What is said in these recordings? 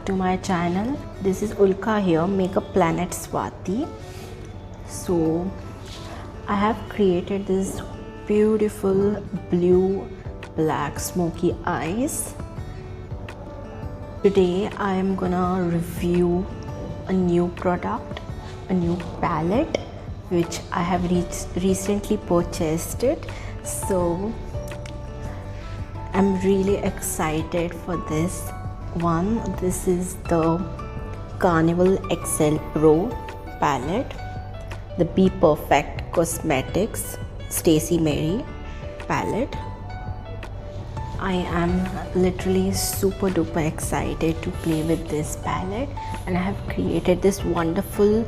back to my channel. This is Ulka here, Makeup Planet Swati. So I have created this beautiful blue black smoky eyes. Today I am gonna review a new product, a new palette which I have recently purchased it. So I'm really excited for this one. This is the Carnival XL Pro palette, the Bperfect Cosmetics Stacey Marrie palette. I am literally super duper excited to play with this palette, and I have created this wonderful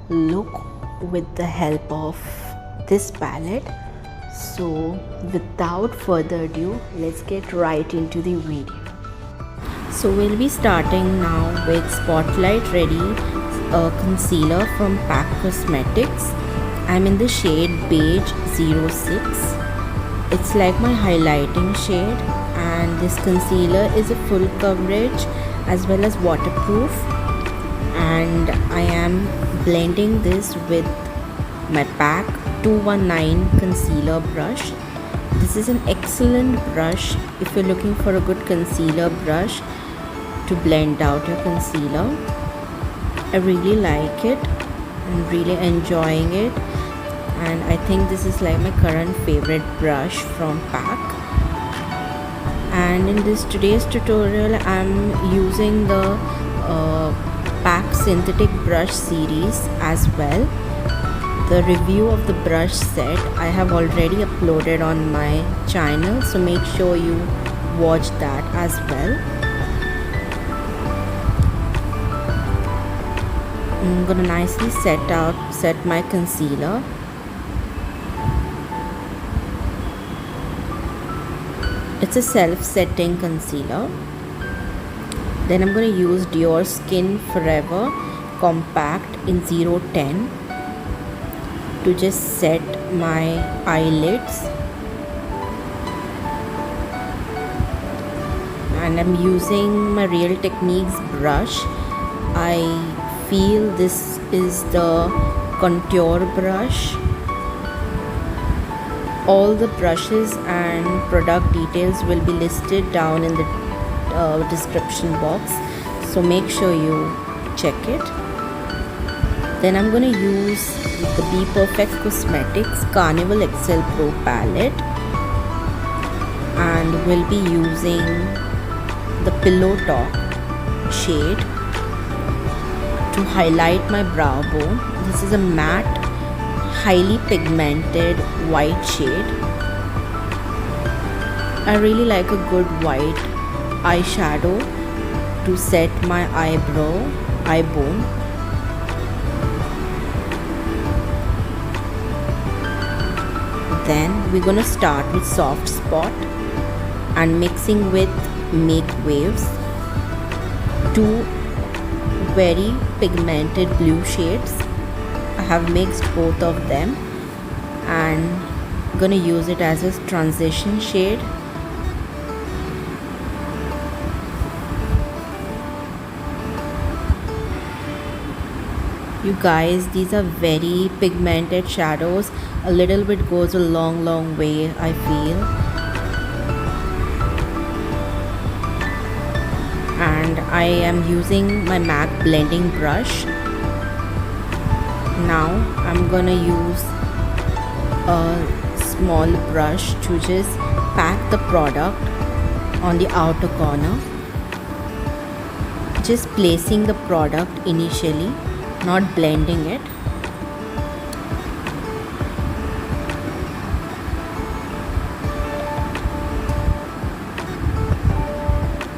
look with the help of this palette. So without further ado, let's get right into the video. So we'll be starting now with Spotlight Ready concealer from M.A.C Cosmetics. I'm in the shade Beige 06. It's like my highlighting shade, and this concealer is a full coverage as well as waterproof, and I am blending this with my M.A.C 219 concealer brush. This is an excellent brush if you're looking for a good concealer brush to blend out your concealer. I really like it. I'm really enjoying it, and I think this is like my current favorite brush from M.A.C. And in this today's tutorial I'm using the M.A.C synthetic brush series as well. The review of the brush set I have already uploaded on my channel, so make sure you watch that as well. I'm gonna nicely set my concealer. It's a self-setting concealer. Then I'm gonna use Diorskin Forever Compact in 010 to just set my eyelids, and I'm using my Real Techniques brush. I feel this is the contour brush. All the brushes and product details will be listed down in the description box, so make sure you check it. Then I'm going to use the Bperfect Cosmetics Carnival XL Pro palette, and we'll be using the Pillow Talk shade to highlight my brow bone. This is a matte, highly pigmented white shade. I really like a good white eyeshadow to set my eye bone. Then we're gonna start with Soft Spot and mixing with Make Waves, two very pigmented blue shades. I have mixed both of them and gonna use it as a transition shade. You guys, these are very pigmented shadows. A little bit goes a long way, I feel. And I am using my M.A.C blending brush. Now I'm gonna use a small brush to just pack the product on the outer corner. Just placing the product initially, not blending it.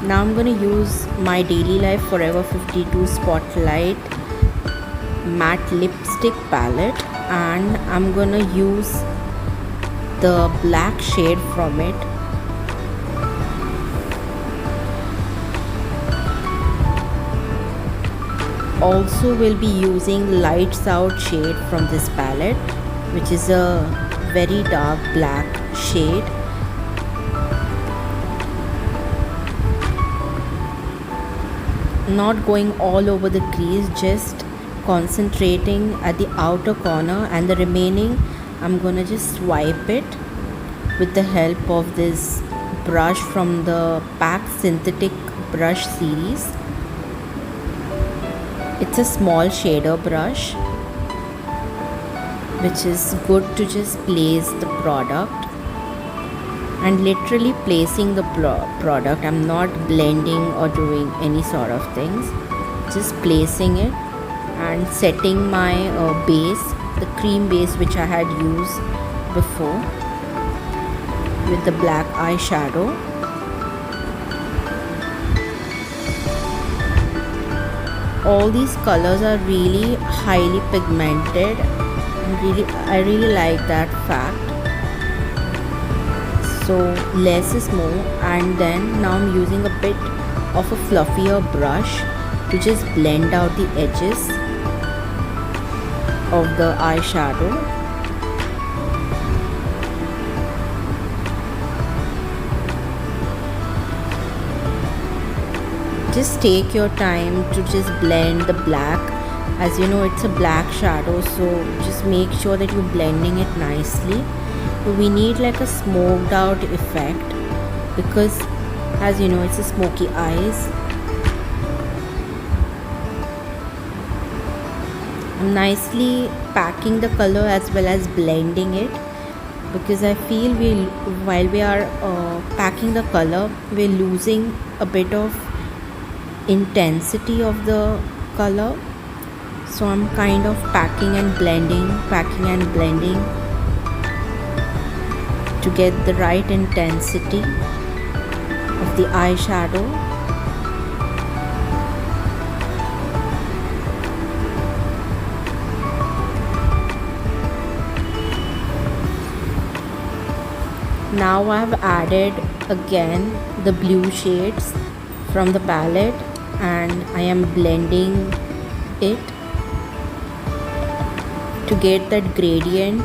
Now I'm going to use my Daily Life Forever 52 Spotlight matte lipstick palette, and I'm going to use the black shade from it. Also will be using Lights Out shade from this palette, which is a very dark black shade. not going all over the crease, just concentrating at the outer corner, and the remaining I'm gonna just swipe it with the help of this brush from the PAC synthetic brush series. It's a small shader brush which is good to just place the product, and literally placing the product. I'm not blending or doing any sort of things, just placing it and setting my base, the cream base which I had used before, with the black eyeshadow. All these colors are really highly pigmented. I really like that fact. So less is more, and then now I'm using a bit of a fluffier brush to just blend out the edges of the eyeshadow. Just take your time to just blend the black. As you know, it's a black shadow, so just make sure that you're blending it nicely. We need like a smoked out effect because, as you know, it's a smoky eyes. I'm nicely packing the color as well as blending it, because I feel while we are packing the color, we're losing a bit of intensity of the color. So I'm kind of packing and blending to get the right intensity of the eyeshadow. Now I've added again the blue shades from the palette, and I am blending it to get that gradient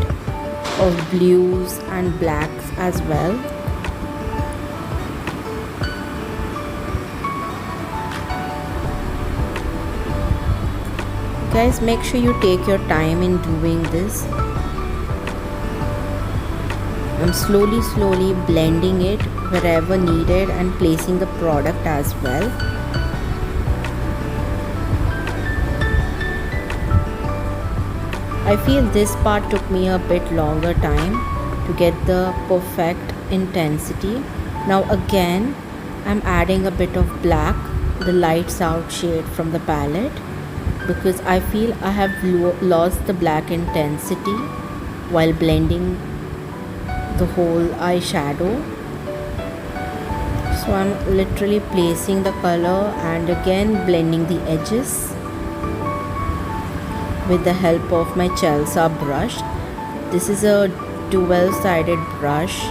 of blues and blacks as well. Guys, make sure you take your time in doing this. I'm slowly blending it wherever needed and placing the product as well. I feel this part took me a bit longer time to get the perfect intensity. Now again, I'm adding a bit of black, the lights out shade from the palette, because I feel I have lost the black intensity while blending the whole eyeshadow. So I'm literally placing the color and again blending the edges with the help of my Chelsea brush. This is a dual-sided brush.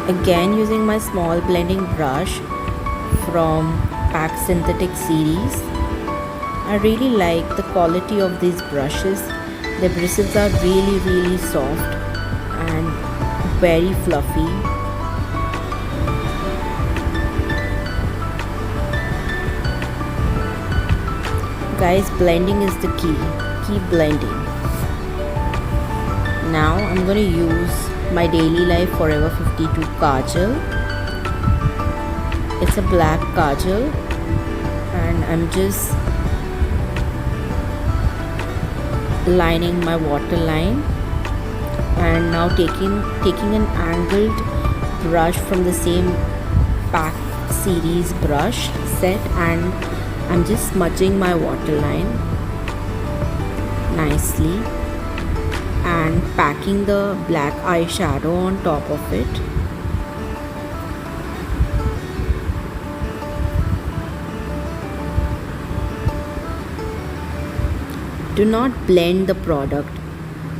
Again using my small blending brush from PAC Synthetic series. I really like the quality of these brushes. The bristles are really soft and very fluffy. Guys, blending is the key. Keep blending. Now I'm going to use my Daily Life Forever 52 Kajal. It's a black Kajal, and I'm just lining my waterline, and now taking an angled brush from the same PAC series brush set, and I'm just smudging my waterline nicely and packing the black eyeshadow on top of it. Do not blend the product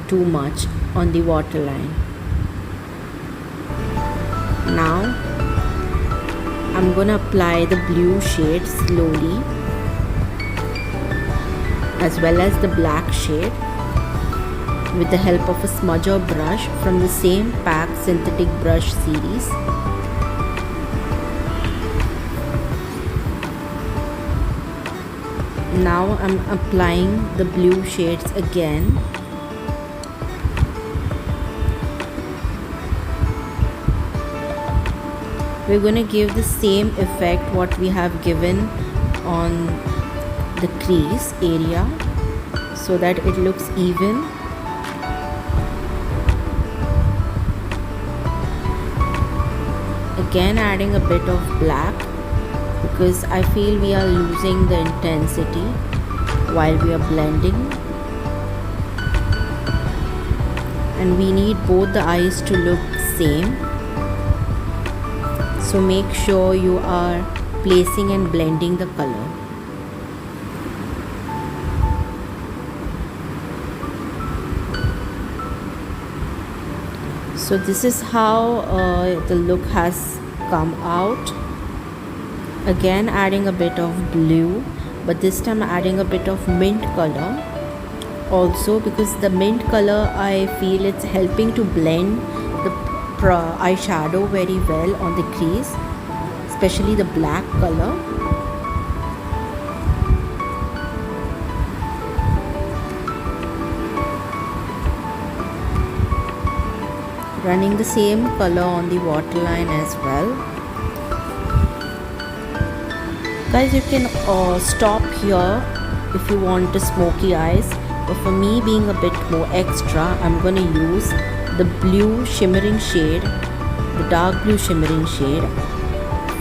too much on the waterline. Now I'm gonna apply the blue shade slowly, as well as the black shade, with the help of a smudger brush from the same PAC Synthetic brush series. Now I'm applying the blue shades again. We're going to give the same effect what we have given on the crease area so that it looks even. Again adding a bit of black because I feel we are losing the intensity while we are blending, and we need both the eyes to look same. So make sure you are placing and blending the color. So this is how the look has come out. Again adding a bit of blue, but this time adding a bit of mint color also, because the mint color I feel it's helping to blend the eyeshadow very well on the crease, especially the black color. Running the same color on the waterline as well. Guys, you can stop here if you want the smoky eyes, but for me being a bit more extra, I'm going to use the blue shimmering shade, the dark blue shimmering shade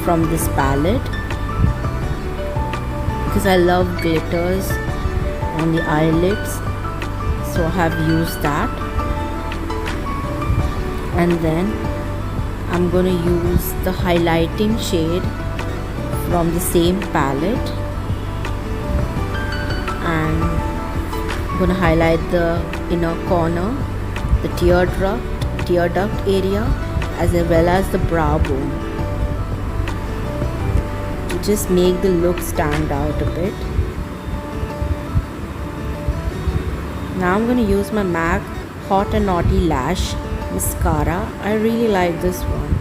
from this palette, because I love glitters on the eyelids, so I have used that. And then I'm going to use the highlighting shade from the same palette, and I'm going to highlight the inner corner, the tear duct area, as well as the brow bone, to just make the look stand out a bit. Now I'm going to use my MAC Hot and Naughty Lash Mascara. I really like this one,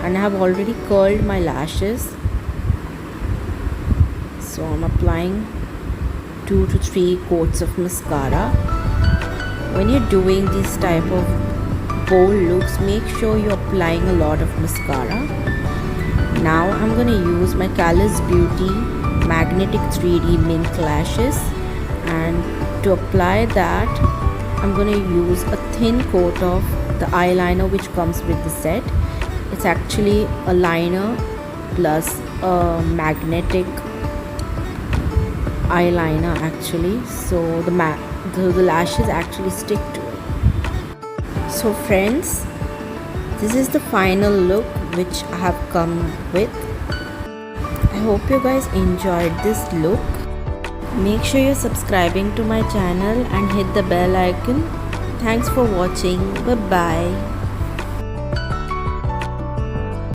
and I have already curled my lashes. So I'm applying 2 to 3 coats of mascara. When you're doing these type of bold looks, make sure you're applying a lot of mascara. Now I'm going to use my Calailis Beauty Magnetic 3D Mink Lashes, and to apply that I'm going to use a thin coat of the eyeliner which comes with the set. It's actually a liner plus a magnetic eyeliner actually, so the lashes actually stick to it. So friends, this is the final look which I have come with. I hope you guys enjoyed this look. Make sure you're subscribing to my channel and hit the bell icon. Thanks for watching. Bye bye.